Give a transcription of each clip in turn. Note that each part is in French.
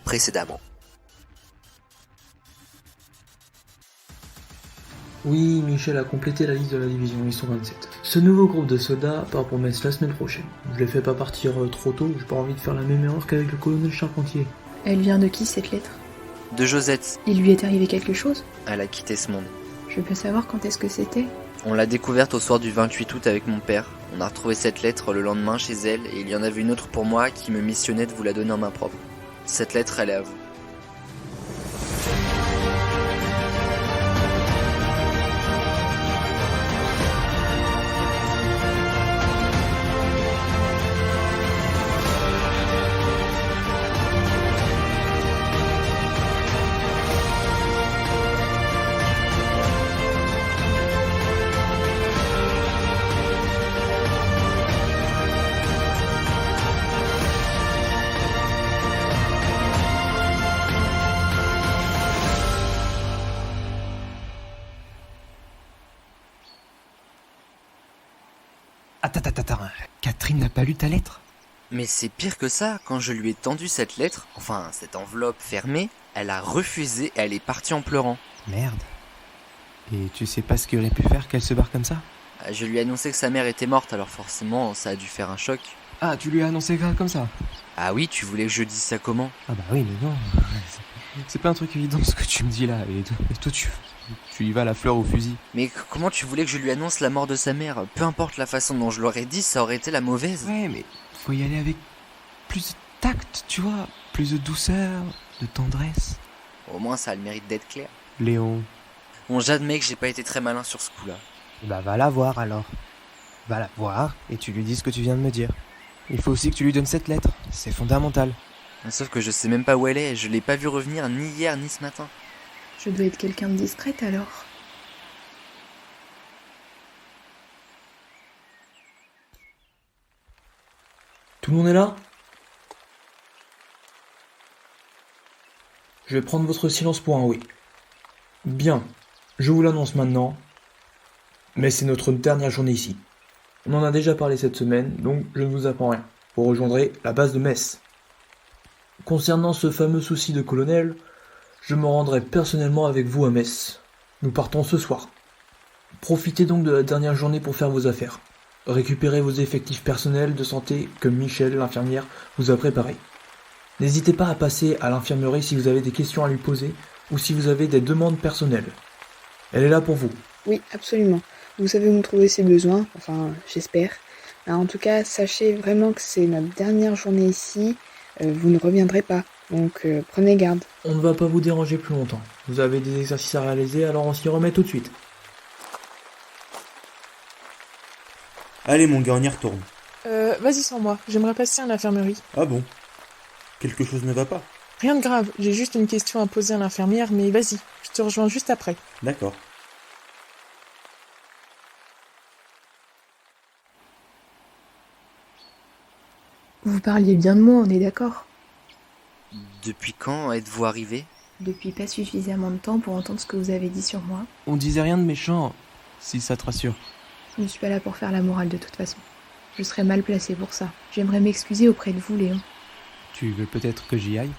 précédemment. Oui, Michel a complété la liste de la division, ils sont 27. Ce nouveau groupe de soldats part pour Metz la semaine prochaine. Je les fais pas partir trop tôt, j'ai pas envie de faire la même erreur qu'avec le colonel Charpentier. Elle vient de qui, cette lettre? De Josette, Il lui est arrivé quelque chose? elle a quitté ce monde. Je peux savoir quand est-ce que c'était? On l'a découverte au soir du 28 août avec mon père. On a retrouvé cette lettre le lendemain chez elle et il y en avait une autre pour moi qui me missionnait de vous la donner en main propre. Cette lettre, elle est à vous. Attends, Catherine n'a pas lu ta lettre? Mais c'est pire que ça, quand je lui ai tendu cette lettre, enfin cette enveloppe fermée, elle a refusé et elle est partie en pleurant. Merde. Et tu sais pas ce qu'il aurait pu faire qu'elle se barre comme ça? Je lui ai annoncé que sa mère était morte, alors forcément ça a dû faire un choc. Ah, tu lui as annoncé comme ça? Ah oui, tu voulais que je dise ça comment? Ah bah oui, mais non. C'est pas un truc évident ce que tu me dis là. Et toi, tu y vas la fleur au fusil. Mais comment tu voulais que je lui annonce la mort de sa mère? Peu importe la façon dont je l'aurais dit, ça aurait été la mauvaise. Ouais, mais faut y aller avec plus de tact, tu vois. Plus de douceur, de tendresse. Au moins ça a le mérite d'être clair. Léon. Bon, j'admets que j'ai pas été très malin sur ce coup-là. Bah va la voir alors. Va la voir et tu lui dis ce que tu viens de me dire. Il faut aussi que tu lui donnes cette lettre. C'est fondamental. Sauf que je sais même pas où elle est, je l'ai pas vue revenir ni hier ni ce matin. Je dois être quelqu'un de discrète alors. Tout le monde est là? Je vais prendre votre silence pour un oui. Bien, je vous l'annonce maintenant, mais c'est notre dernière journée ici. On en a déjà parlé cette semaine, donc je ne vous apprends rien. Vous rejoindrez la base de Metz. Concernant ce fameux souci de colonel, je me rendrai personnellement avec vous à Metz. Nous partons ce soir. Profitez donc de la dernière journée pour faire vos affaires. Récupérez vos effectifs personnels de santé que Michel, l'infirmière, vous a préparés. N'hésitez pas à passer à l'infirmerie si vous avez des questions à lui poser ou si vous avez des demandes personnelles. Elle est là pour vous. Oui, absolument. Vous savez où nous trouver ses besoins, enfin, j'espère. En tout cas, sachez vraiment que c'est notre dernière journée ici. Vous ne reviendrez pas, donc prenez garde. On ne va pas vous déranger plus longtemps. Vous avez des exercices à réaliser, alors on s'y remet tout de suite. Allez mon gars, on y retourne. Vas-y sans moi, j'aimerais passer à l'infirmerie. Ah bon? Quelque chose ne va pas? Rien de grave, j'ai juste une question à poser à l'infirmière, mais vas-y, je te rejoins juste après. D'accord. Vous parliez bien de moi, on est d'accord? Depuis quand êtes-vous arrivé? Depuis pas suffisamment de temps pour entendre ce que vous avez dit sur moi. On disait rien de méchant, si ça te rassure. Je ne suis pas là pour faire la morale de toute façon. Je serais mal placée pour ça. J'aimerais m'excuser auprès de vous, Léon. Tu veux peut-être que j'y aille?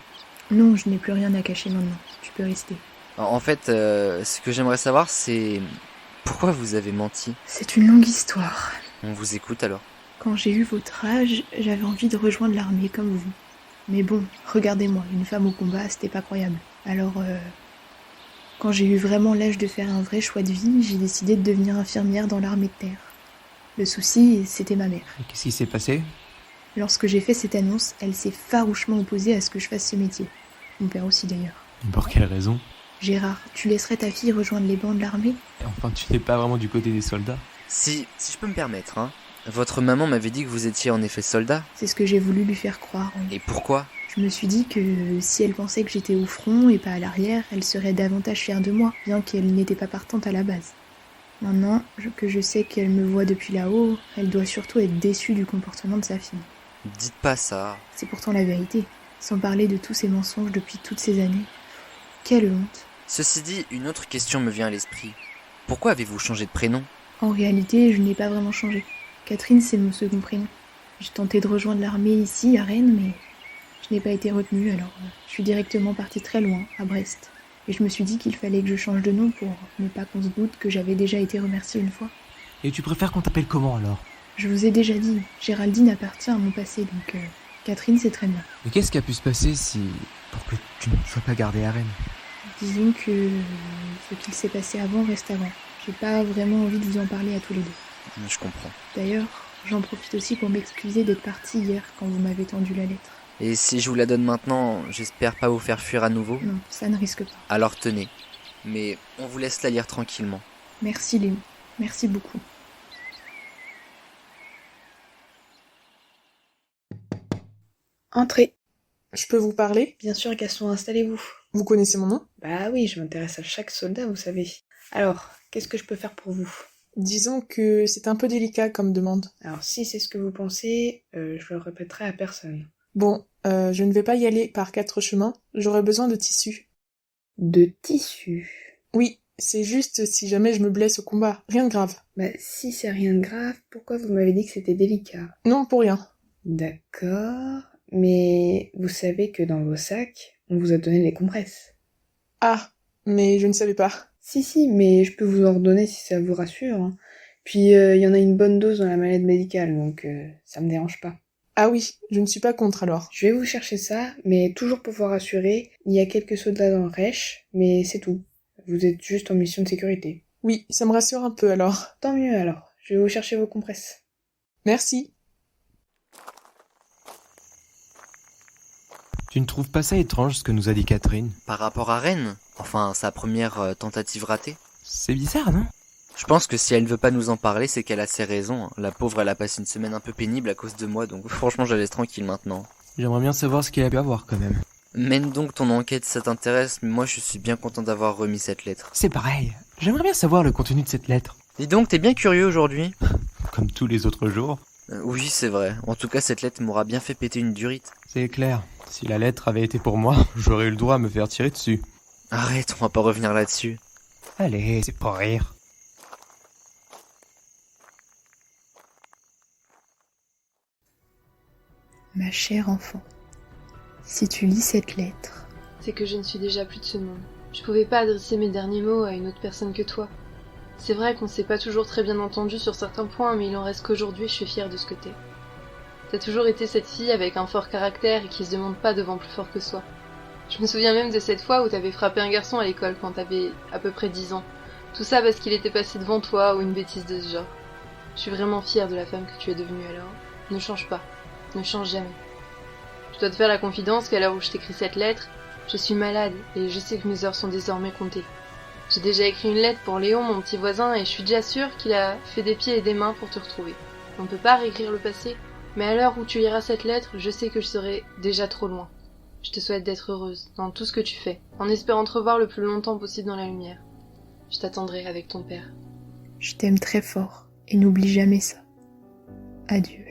Non, je n'ai plus rien à cacher maintenant. Tu peux rester. En fait, ce que j'aimerais savoir, c'est... Pourquoi vous avez menti? C'est une longue histoire. On vous écoute alors. Quand j'ai eu votre âge, j'avais envie de rejoindre l'armée comme vous. Mais bon, regardez-moi, une femme au combat, c'était pas croyable. Alors, quand j'ai eu vraiment l'âge de faire un vrai choix de vie, j'ai décidé de devenir infirmière dans l'armée de terre. Le souci, c'était ma mère. Et qu'est-ce qui s'est passé? Lorsque j'ai fait cette annonce, elle s'est farouchement opposée à ce que je fasse ce métier. Mon père aussi d'ailleurs. Et pour quelle raison? Gérard, tu laisserais ta fille rejoindre les bancs de l'armée? Enfin, tu n'es pas vraiment du côté des soldats. Si je peux me permettre, hein. Votre maman m'avait dit que vous étiez en effet soldat. C'est ce que j'ai voulu lui faire croire. Et pourquoi? Je me suis dit que si elle pensait que j'étais au front et pas à l'arrière, elle serait davantage fière de moi, bien qu'elle n'était pas partante à la base. Maintenant que je sais qu'elle me voit depuis là-haut, elle doit surtout être déçue du comportement de sa fille. Dites pas ça. C'est pourtant la vérité, sans parler de tous ces mensonges depuis toutes ces années. Quelle honte. Ceci dit, une autre question me vient à l'esprit. Pourquoi avez-vous changé de prénom? En réalité, je n'ai pas vraiment changé. Catherine, c'est mon second prénom. J'ai tenté de rejoindre l'armée ici, à Rennes, mais Je n'ai pas été retenue, alors je suis directement partie très loin, à Brest. Et je me suis dit qu'il fallait que je change de nom pour ne pas qu'on se doute que j'avais déjà été remerciée une fois. Et tu préfères qu'on t'appelle comment alors? Je vous ai déjà dit, Géraldine appartient à mon passé, donc Catherine c'est très bien. Mais qu'est-ce qui a pu se passer pour que tu ne sois pas gardée à Rennes? Disons que ce qu'il s'est passé avant reste avant. J'ai pas vraiment envie de vous en parler à tous les deux. Je comprends. D'ailleurs, j'en profite aussi pour m'excuser d'être partie hier quand vous m'avez tendu la lettre. Et si je vous la donne maintenant, j'espère pas vous faire fuir à nouveau. Non, ça ne risque pas. Alors tenez. Mais on vous laisse la lire tranquillement. Merci Léo, merci beaucoup. Entrez. Je peux vous parler? Bien sûr, Gaston, installez-vous. Vous connaissez mon nom? Bah oui, je m'intéresse à chaque soldat, vous savez. Alors, qu'est-ce que je peux faire pour vous? Disons que c'est un peu délicat comme demande. Alors, si c'est ce que vous pensez, je le répéterai à personne. Bon, je ne vais pas y aller par 4 chemins, j'aurai besoin de tissu. De tissu? Oui, c'est juste si jamais je me blesse au combat, rien de grave. Bah, si c'est rien de grave, pourquoi vous m'avez dit que c'était délicat? Non, pour rien. D'accord, mais vous savez que dans vos sacs, on vous a donné les compresses. Ah, mais je ne savais pas. Si, mais je peux vous en redonner si ça vous rassure. Hein. Puis, il y en a une bonne dose dans la mallette médicale, donc ça me dérange pas. Ah oui, je ne suis pas contre alors. Je vais vous chercher ça, mais toujours pour vous rassurer, il y a quelques soldats dans le Reich, mais c'est tout. Vous êtes juste en mission de sécurité. Oui, ça me rassure un peu alors. Tant mieux alors, je vais vous chercher vos compresses. Merci. Tu ne trouves pas ça étrange ce que nous a dit Catherine? Par rapport à Rennes, enfin sa première tentative ratée. C'est bizarre, non? Je pense que si elle ne veut pas nous en parler, c'est qu'elle a ses raisons. La pauvre, elle a passé une semaine un peu pénible à cause de moi, donc franchement, je la laisse tranquille maintenant. J'aimerais bien savoir ce qu'il a pu avoir quand même. Mène donc ton enquête, ça t'intéresse, mais moi je suis bien content d'avoir remis cette lettre. C'est pareil, j'aimerais bien savoir le contenu de cette lettre. Dis donc, t'es bien curieux aujourd'hui? Comme tous les autres jours. Oui, c'est vrai. En tout cas, cette lettre m'aura bien fait péter une durite. C'est clair, si la lettre avait été pour moi, j'aurais eu le droit à me faire tirer dessus. Arrête, on va pas revenir là-dessus. Allez, c'est pour rire. Ma chère enfant, si tu lis cette lettre, c'est que je ne suis déjà plus de ce monde. Je pouvais pas adresser mes derniers mots à une autre personne que toi. C'est vrai qu'on s'est pas toujours très bien entendu sur certains points, mais il en reste qu'aujourd'hui je suis fière de ce que t'es. T'as toujours été cette fille avec un fort caractère et qui se demande pas devant plus fort que soi. Je me souviens même de cette fois où t'avais frappé un garçon à l'école quand t'avais à peu près 10 ans. Tout ça parce qu'il était passé devant toi ou une bêtise de ce genre. Je suis vraiment fière de la femme que tu es devenue alors. Ne change pas. Ne change jamais. Je dois te faire la confidence qu'à l'heure où je t'écris cette lettre, je suis malade et je sais que mes heures sont désormais comptées. J'ai déjà écrit une lettre pour Léon, mon petit voisin, et je suis déjà sûre qu'il a fait des pieds et des mains pour te retrouver. On ne peut pas réécrire le passé, mais à l'heure où tu liras cette lettre, je sais que je serai déjà trop loin. Je te souhaite d'être heureuse dans tout ce que tu fais, en espérant te revoir le plus longtemps possible dans la lumière. Je t'attendrai avec ton père. Je t'aime très fort et n'oublie jamais ça. Adieu.